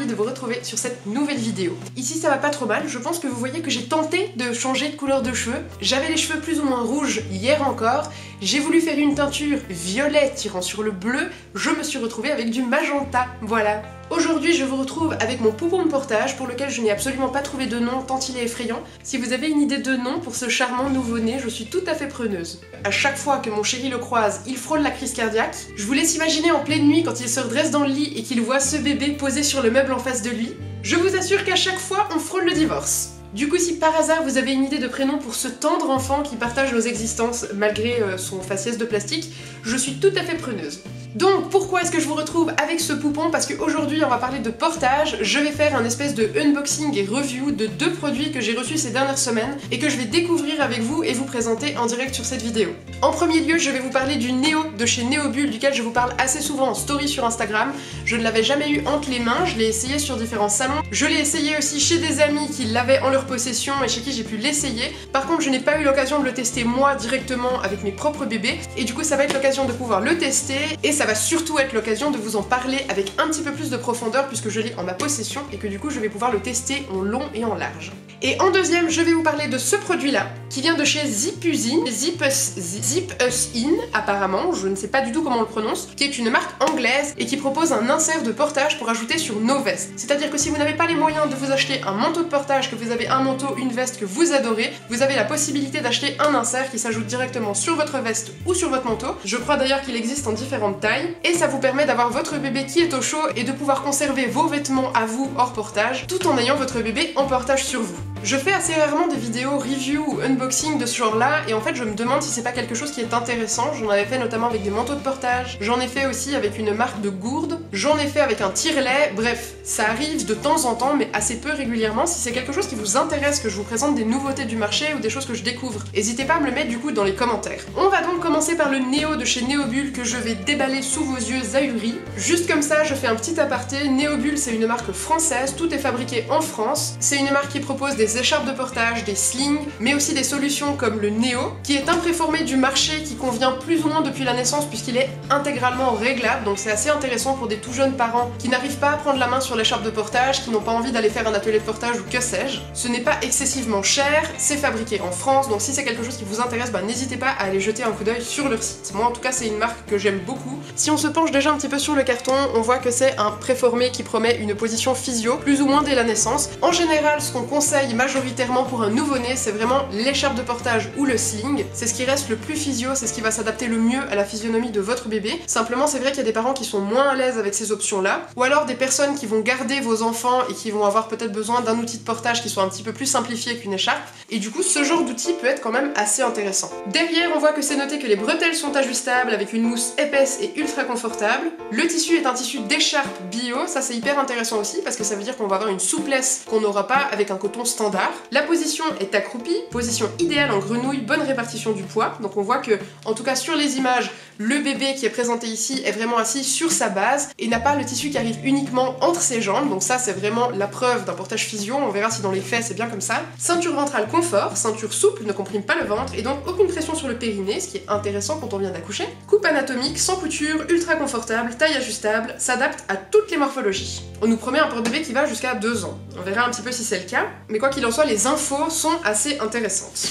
ravie de vous retrouver sur cette nouvelle vidéo. Ici ça va pas trop mal, je pense que vous voyez que j'ai tenté de changer de couleur de cheveux. J'avais les cheveux plus ou moins rouges hier encore, j'ai voulu faire une teinture violet tirant sur le bleu, je me suis retrouvée avec du magenta, voilà. Aujourd'hui je vous retrouve avec mon poupon de portage pour lequel je n'ai absolument pas trouvé de nom tant il est effrayant. Si vous avez une idée de nom pour ce charmant nouveau-né, je suis tout à fait preneuse. À chaque fois que mon chéri le croise, il frôle la crise cardiaque. Je vous laisse imaginer en pleine nuit quand il se redresse dans le lit et qu'il voit ce bébé posé sur le meuble en face de lui. Je vous assure qu'à chaque fois on frôle le divorce. Du coup, si par hasard vous avez une idée de prénom pour ce tendre enfant qui partage nos existences malgré son faciès de plastique, je suis tout à fait preneuse. Donc pourquoi est-ce que je vous retrouve avec ce poupon? Parce qu'aujourd'hui on va parler de portage, je vais faire un espèce de unboxing et review de deux produits que j'ai reçus ces dernières semaines et que je vais découvrir avec vous et vous présenter en direct sur cette vidéo. En premier lieu, je vais vous parler du Neo de chez Neobull, duquel je vous parle assez souvent en story sur Instagram. Je ne l'avais jamais eu entre les mains, je l'ai essayé sur différents salons. Je l'ai essayé aussi chez des amis qui l'avaient en leur possession et chez qui j'ai pu l'essayer. Par contre, je n'ai pas eu l'occasion de le tester moi directement avec mes propres bébés et du coup ça va être l'occasion de pouvoir le tester et ça va surtout être l'occasion de vous en parler avec un petit peu plus de profondeur puisque je l'ai en ma possession et que du coup je vais pouvoir le tester en long et en large. Et en deuxième, je vais vous parler de ce produit-là qui vient de chez Zipusin, Zip Us In apparemment, je ne sais pas du tout comment on le prononce, qui est une marque anglaise et qui propose un insert de portage pour ajouter sur nos vestes. C'est-à-dire que si vous n'avez pas les moyens de vous acheter un manteau de portage, que vous avez un manteau, une veste que vous adorez, vous avez la possibilité d'acheter un insert qui s'ajoute directement sur votre veste ou sur votre manteau. Je crois d'ailleurs qu'il existe en différentes tailles et ça vous permet d'avoir votre bébé qui est au chaud et de pouvoir conserver vos vêtements à vous hors portage tout en ayant votre bébé en portage sur vous. Je fais assez rarement des vidéos review ou unboxing de ce genre là et en fait je me demande si c'est pas quelque chose qui est intéressant. J'en avais fait notamment avec des manteaux de portage, j'en ai fait aussi avec une marque de gourde, j'en ai fait avec un tire-lait, bref, ça arrive de temps en temps mais assez peu régulièrement. Si c'est quelque chose qui vous intéresse, que je vous présente des nouveautés du marché ou des choses que je découvre, n'hésitez pas à me le mettre du coup dans les commentaires. On va donc commencer par le Neo de chez Neobull que je vais déballer sous vos yeux ahuris. Juste comme ça, je fais un petit aparté, Neobull c'est une marque française, tout est fabriqué en France. C'est une marque qui propose des écharpes de portage, des slings, mais aussi des solutions comme le Neo, qui est un préformé du marché qui convient plus ou moins depuis la naissance puisqu'il est intégralement réglable, donc c'est assez intéressant pour des tout jeunes parents qui n'arrivent pas à prendre la main sur l'écharpe de portage, qui n'ont pas envie d'aller faire un atelier de portage ou que sais-je. Ce n'est pas excessivement cher, c'est fabriqué en France, donc si c'est quelque chose qui vous intéresse, n'hésitez pas à aller jeter un coup d'œil sur leur site. Moi en tout cas c'est une marque que j'aime beaucoup. Si on se penche déjà un petit peu sur le carton, on voit que c'est un préformé qui promet une position physio, plus ou moins dès la naissance. En général, ce qu'on conseille majoritairement pour un nouveau-né, c'est vraiment l'écharpe de portage ou le sling. C'est ce qui reste le plus physio, c'est ce qui va s'adapter le mieux à la physionomie de votre bébé. Simplement, c'est vrai qu'il y a des parents qui sont moins à l'aise avec ces options-là, ou alors des personnes qui vont garder vos enfants et qui vont avoir peut-être besoin d'un outil de portage qui soit un petit peu plus simplifié qu'une écharpe, et du coup, ce genre d'outil peut être quand même assez intéressant. Derrière, on voit que c'est noté que les bretelles sont ajustables avec une mousse épaisse et ultra confortable. Le tissu est un tissu d'écharpe bio, ça c'est hyper intéressant aussi parce que ça veut dire qu'on va avoir une souplesse qu'on n'aura pas avec un coton standard. La position est accroupie, position idéale en grenouille, bonne répartition du poids. Donc on voit que, en tout cas sur les images, le bébé qui est présenté ici est vraiment assis sur sa base et n'a pas le tissu qui arrive uniquement entre ses jambes. Donc ça c'est vraiment la preuve d'un portage physio, on verra si dans les faits c'est bien comme ça. Ceinture ventrale confort, ceinture souple, ne comprime pas le ventre et donc aucune pression sur le périnée, ce qui est intéressant quand on vient d'accoucher. Coupe anatomique, sans couture, ultra confortable, taille ajustable, s'adapte à toutes les morphologies. On nous promet un porte-bébé qui va jusqu'à 2 ans. On verra un petit peu si c'est le cas, mais quoi qu'il en soit, les infos sont assez intéressantes.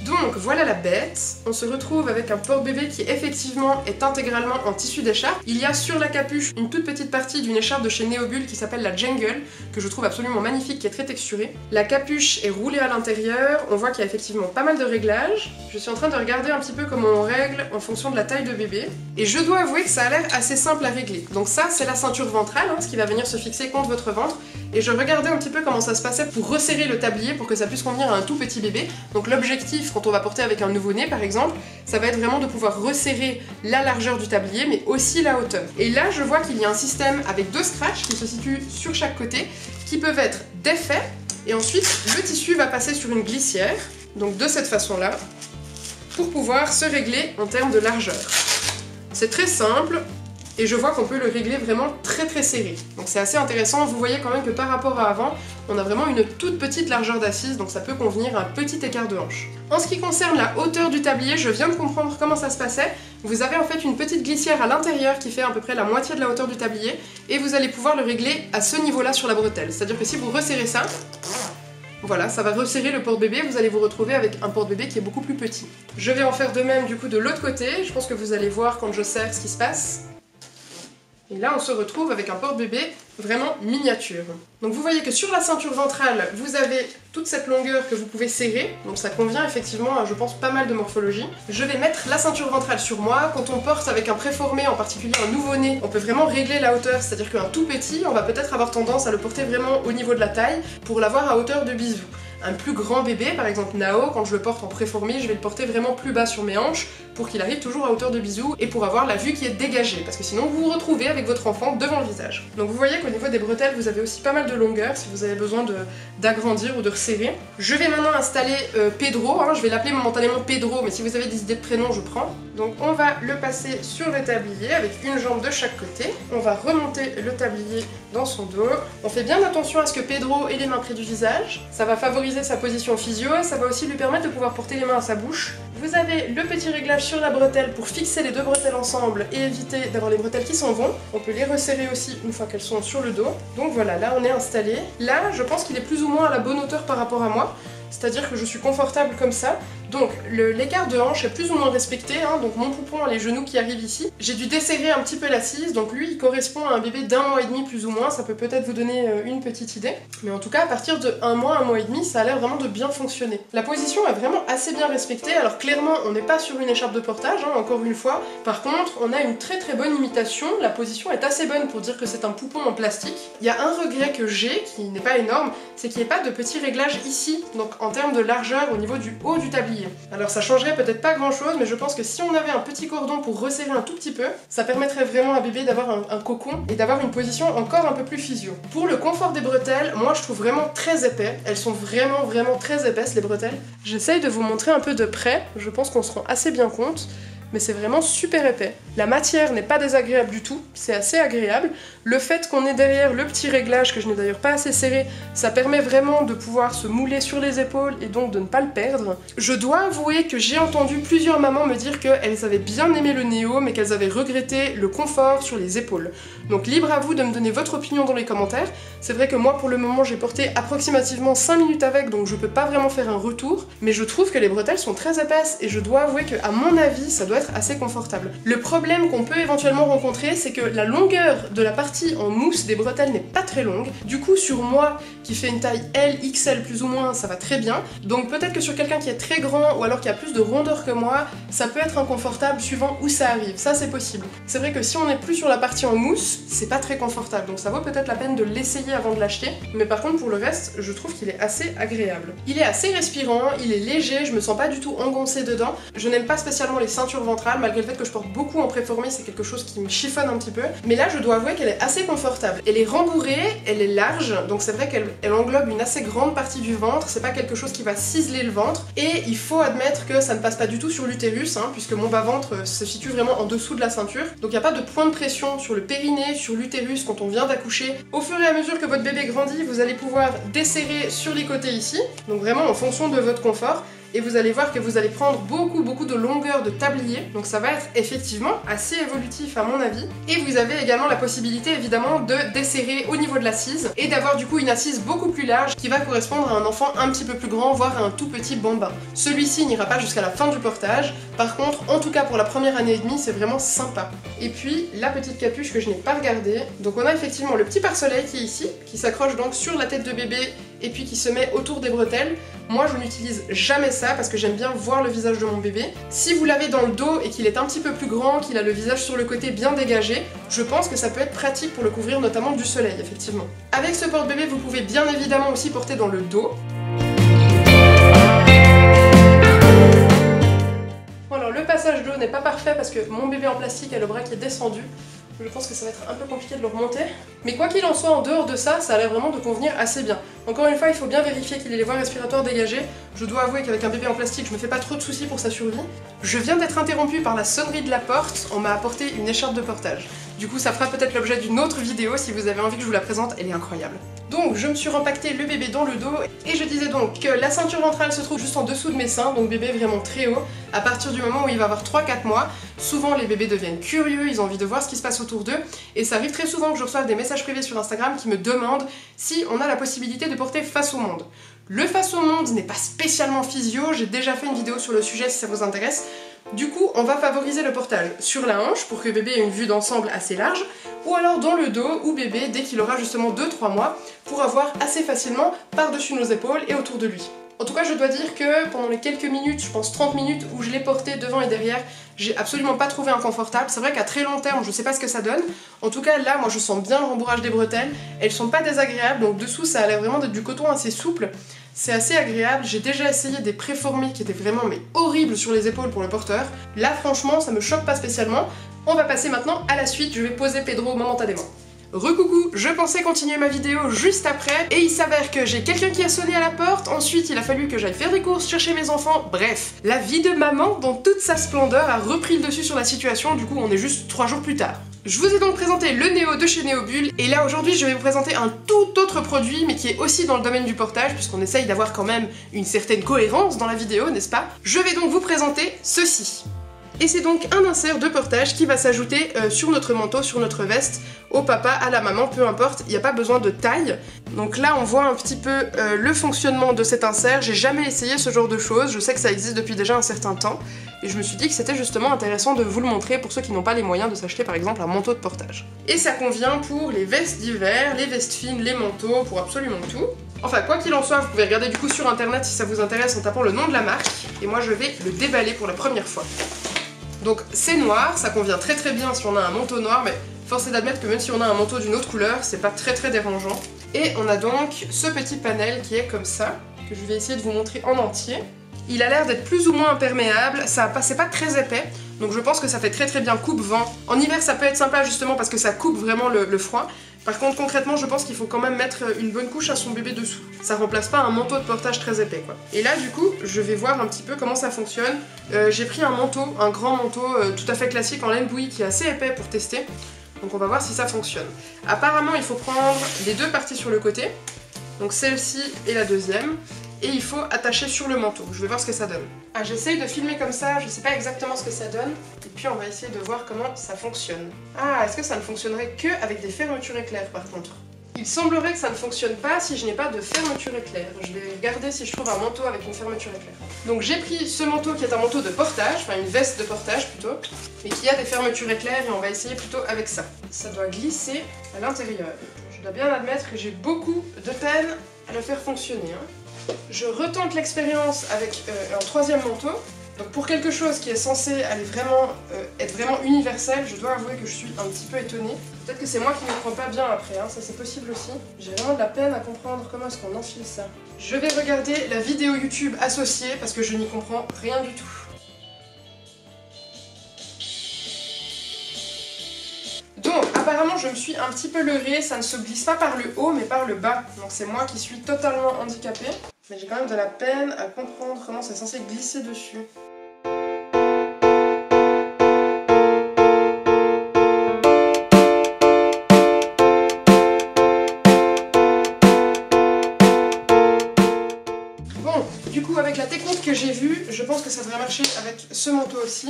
Donc voilà la bête, on se retrouve avec un porte-bébé qui effectivement est intégralement en tissu d'écharpe. Il y a sur la capuche une toute petite partie d'une écharpe de chez Neobull qui s'appelle la Jungle, que je trouve absolument magnifique, qui est très texturée. La capuche est roulée à l'intérieur, on voit qu'il y a effectivement pas mal de réglages. Je suis en train de regarder un petit peu comment on règle en fonction de la taille de bébé. Et je dois avouer que ça a l'air assez simple à régler. Donc ça c'est la ceinture ventrale, ce qui va venir se fixer contre votre ventre. Et je regardais un petit peu comment ça se passait pour resserrer le tablier pour que ça puisse convenir à un tout petit bébé. Donc l'objectif quand on va porter avec un nouveau-né par exemple, ça va être vraiment de pouvoir resserrer la largeur du tablier mais aussi la hauteur. Et là je vois qu'il y a un système avec 2 scratchs qui se situent sur chaque côté qui peuvent être défaits et ensuite le tissu va passer sur une glissière, donc de cette façon-là, pour pouvoir se régler en termes de largeur. C'est très simple, et je vois qu'on peut le régler vraiment très serré. Donc c'est assez intéressant, vous voyez quand même que par rapport à avant, on a vraiment une toute petite largeur d'assise, donc ça peut convenir à un petit écart de hanche. En ce qui concerne la hauteur du tablier, je viens de comprendre comment ça se passait. Vous avez en fait une petite glissière à l'intérieur qui fait à peu près la moitié de la hauteur du tablier, et vous allez pouvoir le régler à ce niveau-là sur la bretelle. C'est-à-dire que si vous resserrez ça, voilà, ça va resserrer le porte-bébé, vous allez vous retrouver avec un porte-bébé qui est beaucoup plus petit. Je vais en faire de même du coup de l'autre côté, je pense que vous allez voir quand je serre ce qui se passe. Et là on se retrouve avec un porte-bébé vraiment miniature. Donc vous voyez que sur la ceinture ventrale, vous avez toute cette longueur que vous pouvez serrer, donc ça convient effectivement à je pense pas mal de morphologie. Je vais mettre la ceinture ventrale sur moi. Quand on porte avec un préformé, en particulier un nouveau-né, on peut vraiment régler la hauteur, c'est-à-dire qu'un tout petit, on va peut-être avoir tendance à le porter vraiment au niveau de la taille pour l'avoir à hauteur de bisou. Un plus grand bébé, par exemple Nao, quand je le porte en préformé, je vais le porter vraiment plus bas sur mes hanches pour qu'il arrive toujours à hauteur de bisou et pour avoir la vue qui est dégagée, parce que sinon vous vous retrouvez avec votre enfant devant le visage. Donc vous voyez qu'au niveau des bretelles, vous avez aussi pas mal de longueur si vous avez besoin d'agrandir ou de resserrer. Je vais maintenant installer Pedro, hein, je vais l'appeler momentanément Pedro, mais si vous avez des idées de prénom, je prends. Donc on va le passer sur le tablier avec une jambe de chaque côté. On va remonter le tablier dans son dos. On fait bien attention à ce que Pedro ait les mains près du visage. Ça va favoriser sa position physio et ça va aussi lui permettre de pouvoir porter les mains à sa bouche. Vous avez le petit réglage sur la bretelle pour fixer les deux bretelles ensemble et éviter d'avoir les bretelles qui s'en vont. On peut les resserrer aussi une fois qu'elles sont sur le dos. Donc voilà, là on est installé. Là, je pense qu'il est plus ou moins à la bonne hauteur par rapport à moi. C'est-à-dire que je suis confortable comme ça. Donc l'écart de hanche est plus ou moins respecté, hein, donc mon poupon a les genoux qui arrivent ici. J'ai dû desserrer un petit peu l'assise, donc lui il correspond à un bébé d'1 mois et demi plus ou moins, ça peut peut-être vous donner une petite idée. Mais en tout cas à partir de 1 mois et demi, ça a l'air vraiment de bien fonctionner. La position est vraiment assez bien respectée, alors clairement on n'est pas sur une écharpe de portage, hein, encore une fois. Par contre on a une très bonne imitation, la position est assez bonne pour dire que c'est un poupon en plastique. Il y a un regret que j'ai, qui n'est pas énorme, c'est qu'il n'y ait pas de petit réglage ici, donc en termes de largeur au niveau du haut du tablier. Alors ça changerait peut-être pas grand chose, mais je pense que si on avait un petit cordon pour resserrer un tout petit peu, ça permettrait vraiment à bébé d'avoir un cocon et d'avoir une position encore un peu plus physio. Pour le confort des bretelles, moi je trouve vraiment très épais, elles sont vraiment très épaisses les bretelles. J'essaye de vous montrer un peu de près, je pense qu'on se rend assez bien compte. Mais c'est vraiment super épais. La matière n'est pas désagréable du tout, c'est assez agréable. Le fait qu'on ait derrière le petit réglage, que je n'ai d'ailleurs pas assez serré, ça permet vraiment de pouvoir se mouler sur les épaules et donc de ne pas le perdre. Je dois avouer que j'ai entendu plusieurs mamans me dire qu'elles avaient bien aimé le Néo, mais qu'elles avaient regretté le confort sur les épaules. Donc libre à vous de me donner votre opinion dans les commentaires. C'est vrai que moi pour le moment j'ai porté approximativement 5 minutes avec, donc je peux pas vraiment faire un retour, mais je trouve que les bretelles sont très épaisses et je dois avouer qu'à mon avis ça doit être assez confortable. Le problème qu'on peut éventuellement rencontrer, c'est que la longueur de la partie en mousse des bretelles n'est pas très longue. Du coup, sur moi, qui fait une taille L, XL plus ou moins, ça va très bien. Donc peut-être que sur quelqu'un qui est très grand ou alors qui a plus de rondeur que moi, ça peut être inconfortable suivant où ça arrive. Ça, c'est possible. C'est vrai que si on n'est plus sur la partie en mousse, c'est pas très confortable. Donc ça vaut peut-être la peine de l'essayer avant de l'acheter. Mais par contre, pour le reste, je trouve qu'il est assez agréable. Il est assez respirant, il est léger, je me sens pas du tout engoncée dedans. Je n'aime pas spécialement les ceintures ventrale, malgré le fait que je porte beaucoup en préformé, c'est quelque chose qui me chiffonne un petit peu. Mais là, je dois avouer qu'elle est assez confortable. Elle est rembourrée, elle est large, donc c'est vrai qu'elle englobe une assez grande partie du ventre, c'est pas quelque chose qui va ciseler le ventre. Et il faut admettre que ça ne passe pas du tout sur l'utérus, hein, puisque mon bas-ventre se situe vraiment en dessous de la ceinture. Donc il n'y a pas de point de pression sur le périnée, sur l'utérus quand on vient d'accoucher. Au fur et à mesure que votre bébé grandit, vous allez pouvoir desserrer sur les côtés ici, donc vraiment en fonction de votre confort. Et vous allez voir que vous allez prendre beaucoup de longueur de tablier, donc ça va être effectivement assez évolutif à mon avis. Et vous avez également la possibilité évidemment de desserrer au niveau de l'assise et d'avoir du coup une assise beaucoup plus large qui va correspondre à un enfant un petit peu plus grand, voire à un tout petit bambin. Celui-ci n'ira pas jusqu'à la fin du portage, par contre en tout cas pour la première année et demie c'est vraiment sympa. Et puis la petite capuche que je n'ai pas regardée, donc on a effectivement le petit pare-soleil qui est ici, qui s'accroche donc sur la tête de bébé et puis qui se met autour des bretelles. Moi je n'utilise jamais ça parce que j'aime bien voir le visage de mon bébé. Si vous l'avez dans le dos et qu'il est un petit peu plus grand, qu'il a le visage sur le côté bien dégagé, je pense que ça peut être pratique pour le couvrir notamment du soleil, effectivement. Avec ce porte-bébé, vous pouvez bien évidemment aussi porter dans le dos. Bon alors le passage d'eau n'est pas parfait parce que mon bébé en plastique a le bras qui est descendu. Je pense que ça va être un peu compliqué de le remonter. Mais quoi qu'il en soit, en dehors de ça, ça a l'air vraiment de convenir assez bien. Encore une fois, il faut bien vérifier qu'il ait les voies respiratoires dégagées. Je dois avouer qu'avec un bébé en plastique, je me fais pas trop de soucis pour sa survie. Je viens d'être interrompue par la sonnerie de la porte. On m'a apporté une écharpe de portage. Du coup ça fera peut-être l'objet d'une autre vidéo si vous avez envie que je vous la présente, elle est incroyable. Donc je me suis rempaqueté le bébé dans le dos et je disais donc que la ceinture ventrale se trouve juste en dessous de mes seins, donc bébé vraiment très haut. À partir du moment où il va avoir 3-4 mois, souvent les bébés deviennent curieux, ils ont envie de voir ce qui se passe autour d'eux et ça arrive très souvent que je reçoive des messages privés sur Instagram qui me demandent si on a la possibilité de porter face au monde. Le face au monde n'est pas spécialement physio, j'ai déjà fait une vidéo sur le sujet si ça vous intéresse. Du coup, on va favoriser le portage sur la hanche pour que bébé ait une vue d'ensemble assez large, ou alors dans le dos où bébé, dès qu'il aura justement 2-3 mois, pourra voir assez facilement par-dessus nos épaules et autour de lui. En tout cas, je dois dire que pendant les quelques minutes, je pense 30 minutes où je l'ai porté devant et derrière, j'ai absolument pas trouvé inconfortable. C'est vrai qu'à très long terme, je sais pas ce que ça donne. En tout cas, là, moi je sens bien le rembourrage des bretelles. Elles sont pas désagréables, donc dessous ça a l'air vraiment d'être du coton assez souple. C'est assez agréable, j'ai déjà essayé des préformés qui étaient vraiment horribles sur les épaules pour le porteur. Là franchement ça me choque pas spécialement. On va passer maintenant à la suite, je vais poser Pedro momentanément. Recoucou, je pensais continuer ma vidéo juste après et il s'avère que j'ai quelqu'un qui a sonné à la porte, ensuite il a fallu que j'aille faire des courses, chercher mes enfants, bref. La vie de maman dans toute sa splendeur a repris le dessus sur la situation, du coup on est juste 3 jours plus tard. Je vous ai donc présenté le Néo de chez Néobulle et là aujourd'hui je vais vous présenter un tout autre produit mais qui est aussi dans le domaine du portage puisqu'on essaye d'avoir quand même une certaine cohérence dans la vidéo, n'est-ce pas? Je vais donc vous présenter ceci. Et c'est donc un insert de portage qui va s'ajouter sur notre manteau, sur notre veste, au papa, à la maman, peu importe, il n'y a pas besoin de taille. Donc là on voit un petit peu le fonctionnement de cet insert, j'ai jamais essayé ce genre de choses, je sais que ça existe depuis déjà un certain temps, et je me suis dit que c'était justement intéressant de vous le montrer pour ceux qui n'ont pas les moyens de s'acheter par exemple un manteau de portage. Et ça convient pour les vestes d'hiver, les vestes fines, les manteaux, pour absolument tout. Enfin, quoi qu'il en soit, vous pouvez regarder du coup sur internet si ça vous intéresse en tapant le nom de la marque, et moi je vais le déballer pour la première fois. Donc c'est noir, ça convient très très bien si on a un manteau noir, mais force est d'admettre que même si on a un manteau d'une autre couleur, c'est pas très dérangeant. Et on a donc ce petit panel qui est comme ça, que je vais essayer de vous montrer en entier. Il a l'air d'être plus ou moins imperméable, c'est pas très épais, donc je pense que ça fait très bien coupe-vent. En hiver ça peut être sympa justement parce que ça coupe vraiment le froid. Par contre concrètement je pense qu'il faut quand même mettre une bonne couche à son bébé dessous. Ça remplace pas un manteau de portage très épais quoi. Et là du coup je vais voir un petit peu comment ça fonctionne. J'ai pris un manteau, un grand manteau tout à fait classique en laine bouillie qui est assez épais pour tester. Donc on va voir si ça fonctionne. Apparemment il faut prendre les deux parties sur le côté. Donc celle-ci et la deuxième. Et il faut attacher sur le manteau. Je vais voir ce que ça donne. Ah, j'essaye de filmer comme ça, je sais pas exactement ce que ça donne. Et puis on va essayer de voir comment ça fonctionne. Ah, est-ce que ça ne fonctionnerait que avec des fermetures éclairs par contre? Il semblerait que ça ne fonctionne pas si je n'ai pas de fermeture éclair. Je vais regarder si je trouve un manteau avec une fermeture éclair. Donc j'ai pris ce manteau qui est un manteau de portage, enfin une veste de portage plutôt, mais qui a des fermetures éclairs et on va essayer plutôt avec ça. Ça doit glisser à l'intérieur. Je dois bien admettre que j'ai beaucoup de peine à le faire fonctionner. Je retente l'expérience avec un troisième manteau. Donc pour quelque chose qui est censé être vraiment universel, je dois avouer que je suis un petit peu étonnée. Peut-être que c'est moi qui ne comprends pas bien après, hein, ça c'est possible aussi. J'ai vraiment de la peine à comprendre comment est-ce qu'on enfile ça. Je vais regarder la vidéo YouTube associée parce que je n'y comprends rien du tout. Donc apparemment je me suis un petit peu leurrée, ça ne se glisse pas par le haut mais par le bas. Donc c'est moi qui suis totalement handicapée. Mais j'ai quand même de la peine à comprendre comment c'est censé glisser dessus. Bon, du coup avec la technique que j'ai vue, je pense que ça devrait marcher avec ce manteau aussi.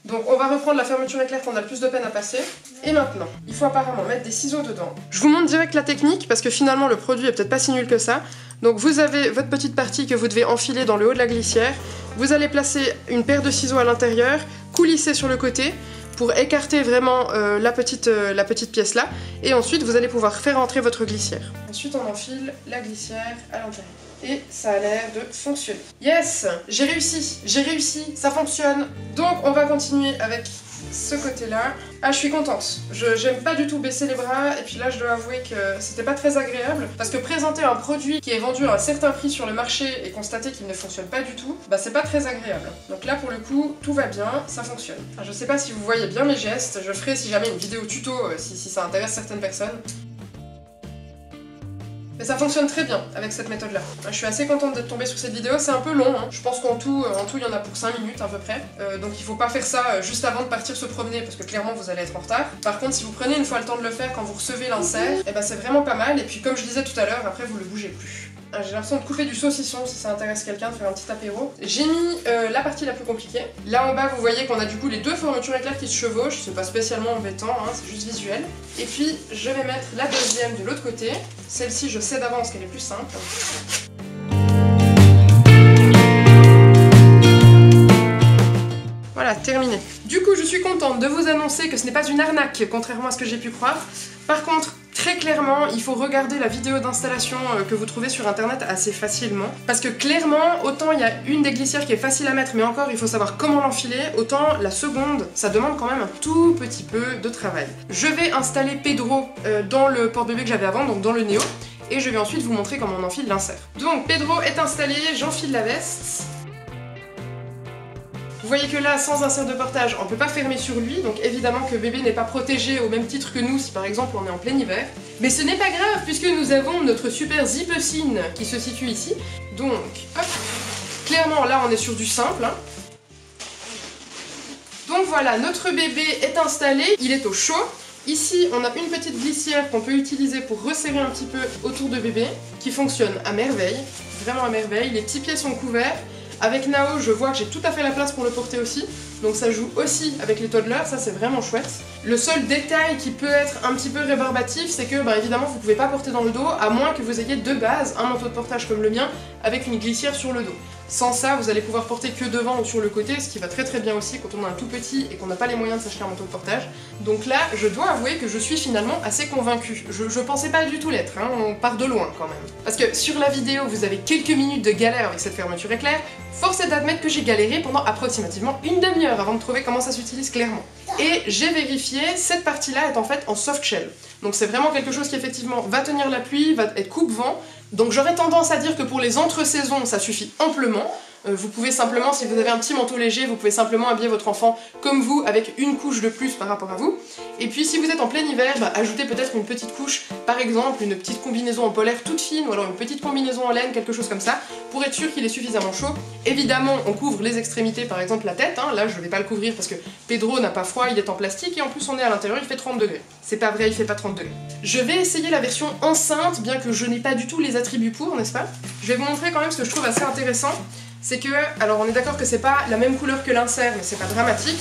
Donc on va reprendre la fermeture éclair qu'on a le plus de peine à passer. Et maintenant, il faut apparemment mettre des ciseaux dedans. Je vous montre direct la technique parce que finalement le produit est peut-être pas si nul que ça. Donc vous avez votre petite partie que vous devez enfiler dans le haut de la glissière. Vous allez placer une paire de ciseaux à l'intérieur, coulisser sur le côté pour écarter vraiment la petite pièce là. Et ensuite vous allez pouvoir faire entrer votre glissière. Ensuite on enfile la glissière à l'intérieur. Et ça a l'air de fonctionner. Yes! J'ai réussi, ça fonctionne. Donc on va continuer avec ce côté-là. Ah, je suis contente. J'aime pas du tout baisser les bras, et puis là je dois avouer que c'était pas très agréable, parce que présenter un produit qui est vendu à un certain prix sur le marché et constater qu'il ne fonctionne pas du tout, bah c'est pas très agréable. Donc là pour le coup, tout va bien, ça fonctionne. Enfin, je sais pas si vous voyez bien mes gestes, je ferai si jamais une vidéo tuto si ça intéresse certaines personnes. Mais ça fonctionne très bien avec cette méthode là. Je suis assez contente d'être tombée sur cette vidéo, c'est un peu long, hein. Je pense qu'en tout il y en a pour 5 minutes à peu près. Donc il faut pas faire ça juste avant de partir se promener parce que clairement vous allez être en retard. Par contre si vous prenez une fois le temps de le faire quand vous recevez l'insert, et ben c'est vraiment pas mal. Et puis comme je disais tout à l'heure, après vous le bougez plus. J'ai l'impression de couper du saucisson si ça intéresse quelqu'un de faire un petit apéro. J'ai mis la partie la plus compliquée. Là en bas vous voyez qu'on a du coup les deux fermetures éclairs qui se chevauchent, c'est pas spécialement embêtant, hein, c'est juste visuel. Et puis je vais mettre la deuxième de l'autre côté. Celle-ci je sais d'avance qu'elle est plus simple. Voilà, terminé. Du coup je suis contente de vous annoncer que ce n'est pas une arnaque, contrairement à ce que j'ai pu croire. Par contre, très clairement, il faut regarder la vidéo d'installation que vous trouvez sur internet assez facilement. Parce que clairement, autant il y a une des glissières qui est facile à mettre, mais encore il faut savoir comment l'enfiler, autant la seconde, ça demande quand même un tout petit peu de travail. Je vais installer Pedro dans le porte-bébé que j'avais avant, donc dans le Néo, et je vais ensuite vous montrer comment on enfile l'insert. Donc Pedro est installé, j'enfile la veste. Vous voyez que là, sans insert de portage, on ne peut pas fermer sur lui, donc évidemment que bébé n'est pas protégé au même titre que nous si par exemple on est en plein hiver. Mais ce n'est pas grave puisque nous avons notre super zipecine qui se situe ici. Donc, hop, clairement là on est sur du simple. Hein. Donc voilà, notre bébé est installé, il est au chaud. Ici, on a une petite glissière qu'on peut utiliser pour resserrer un petit peu autour de bébé, qui fonctionne à merveille, vraiment à merveille. Les petits pieds sont couverts. Avec Nao, je vois que j'ai tout à fait la place pour le porter aussi, donc ça joue aussi avec les toddlers, ça c'est vraiment chouette. Le seul détail qui peut être un petit peu rébarbatif, c'est que évidemment vous pouvez pas porter dans le dos, à moins que vous ayez de base un manteau de portage comme le mien, avec une glissière sur le dos. Sans ça, vous allez pouvoir porter que devant ou sur le côté, ce qui va très très bien aussi quand on a un tout petit et qu'on n'a pas les moyens de s'acheter un manteau de portage. Donc là, je dois avouer que je suis finalement assez convaincue. Je pensais pas du tout l'être, hein, on part de loin quand même. Parce que sur la vidéo, vous avez quelques minutes de galère avec cette fermeture éclair, force est d'admettre que j'ai galéré pendant approximativement une demi-heure avant de trouver comment ça s'utilise clairement. Et j'ai vérifié, cette partie-là est en fait en soft shell. Donc c'est vraiment quelque chose qui effectivement va tenir la pluie, va être coupe-vent. Donc j'aurais tendance à dire que pour les entre-saisons, ça suffit amplement. Vous pouvez simplement, si vous avez un petit manteau léger, vous pouvez simplement habiller votre enfant comme vous, avec une couche de plus par rapport à vous. Et puis si vous êtes en plein hiver, ajoutez peut-être une petite couche, par exemple une petite combinaison en polaire toute fine, ou alors une petite combinaison en laine, quelque chose comme ça, pour être sûr qu'il est suffisamment chaud. Évidemment, on couvre les extrémités, par exemple la tête, hein. Là je vais pas le couvrir parce que Pedro n'a pas froid, il est en plastique, et en plus on est à l'intérieur, il fait 30 degrés. C'est pas vrai, il fait pas 30 degrés. Je vais essayer la version enceinte, bien que je n'ai pas du tout les attributs pour, n'est-ce pas? Je vais vous montrer quand même ce que je trouve assez intéressant. C'est que, alors on est d'accord que c'est pas la même couleur que l'insert, mais c'est pas dramatique.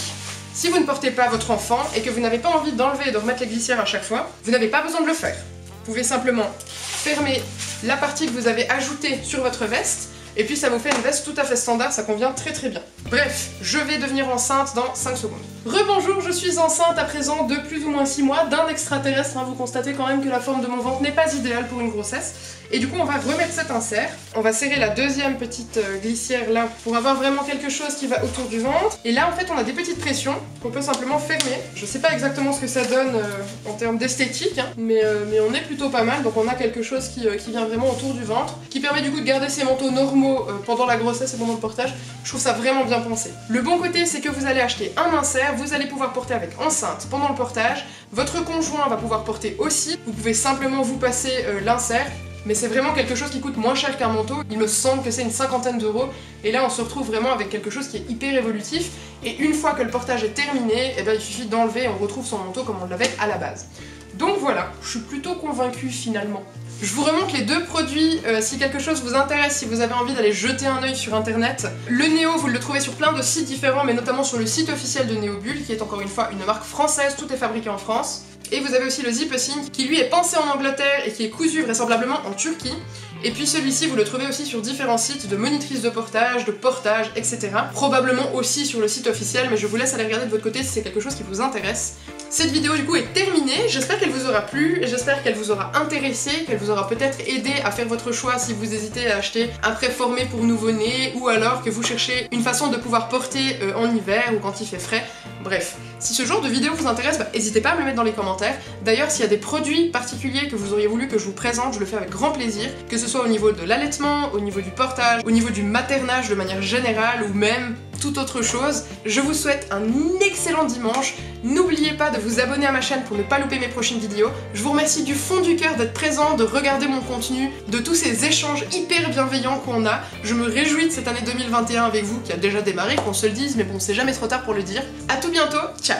Si vous ne portez pas votre enfant et que vous n'avez pas envie d'enlever et de remettre les glissières à chaque fois, vous n'avez pas besoin de le faire. Vous pouvez simplement fermer la partie que vous avez ajoutée sur votre veste, et puis ça vous fait une veste tout à fait standard, ça convient très très bien. Bref, je vais devenir enceinte dans 5 secondes. Rebonjour, je suis enceinte à présent de plus ou moins 6 mois d'un extraterrestre, hein. Vous constatez quand même que la forme de mon ventre n'est pas idéale pour une grossesse. Et du coup on va remettre cet insert, on va serrer la deuxième petite glissière là pour avoir vraiment quelque chose qui va autour du ventre. Et là en fait on a des petites pressions qu'on peut simplement fermer. Je sais pas exactement ce que ça donne en termes d'esthétique, hein, mais on est plutôt pas mal. Donc on a quelque chose qui vient vraiment autour du ventre, qui permet du coup de garder ses manteaux normaux pendant la grossesse et pendant le portage. Je trouve ça vraiment bien pensé. Le bon côté c'est que vous allez acheter un insert, vous allez pouvoir porter avec enceinte pendant le portage, votre conjoint va pouvoir porter aussi, vous pouvez simplement vous passer l'insert. Mais c'est vraiment quelque chose qui coûte moins cher qu'un manteau, il me semble que c'est une 50aine d'euros, et là on se retrouve vraiment avec quelque chose qui est hyper évolutif, et une fois que le portage est terminé, il suffit d'enlever et on retrouve son manteau comme on l'avait à la base. Donc voilà, je suis plutôt convaincue finalement. Je vous remonte les deux produits, si quelque chose vous intéresse, si vous avez envie d'aller jeter un œil sur internet. Le Néo, vous le trouvez sur plein de sites différents, mais notamment sur le site officiel de Neobull, qui est encore une fois une marque française, tout est fabriqué en France. Et vous avez aussi le Zipecine, qui lui est pensé en Angleterre et qui est cousu vraisemblablement en Turquie. Et puis celui-ci, vous le trouvez aussi sur différents sites de monitrices de portage, etc. Probablement aussi sur le site officiel, mais je vous laisse aller regarder de votre côté si c'est quelque chose qui vous intéresse. Cette vidéo du coup est terminée, j'espère qu'elle vous aura plu, et j'espère qu'elle vous aura intéressé, qu'elle vous aura peut-être aidé à faire votre choix si vous hésitez à acheter un préformé pour nouveau-né, ou alors que vous cherchez une façon de pouvoir porter en hiver ou quand il fait frais. Bref, Si ce genre de vidéo vous intéresse, n'hésitez pas à me le mettre dans les commentaires. D'ailleurs, s'il y a des produits particuliers que vous auriez voulu que je vous présente, je le fais avec grand plaisir, que ce soit au niveau de l'allaitement, au niveau du portage, au niveau du maternage de manière générale, ou même toute autre chose. Je vous souhaite un excellent dimanche. N'oubliez pas de vous abonner à ma chaîne pour ne pas louper mes prochaines vidéos. Je vous remercie du fond du cœur d'être présent, de regarder mon contenu, de tous ces échanges hyper bienveillants qu'on a. Je me réjouis de cette année 2021 avec vous qui a déjà démarré, qu'on se le dise, mais bon, c'est jamais trop tard pour le dire. À tout bientôt, ciao!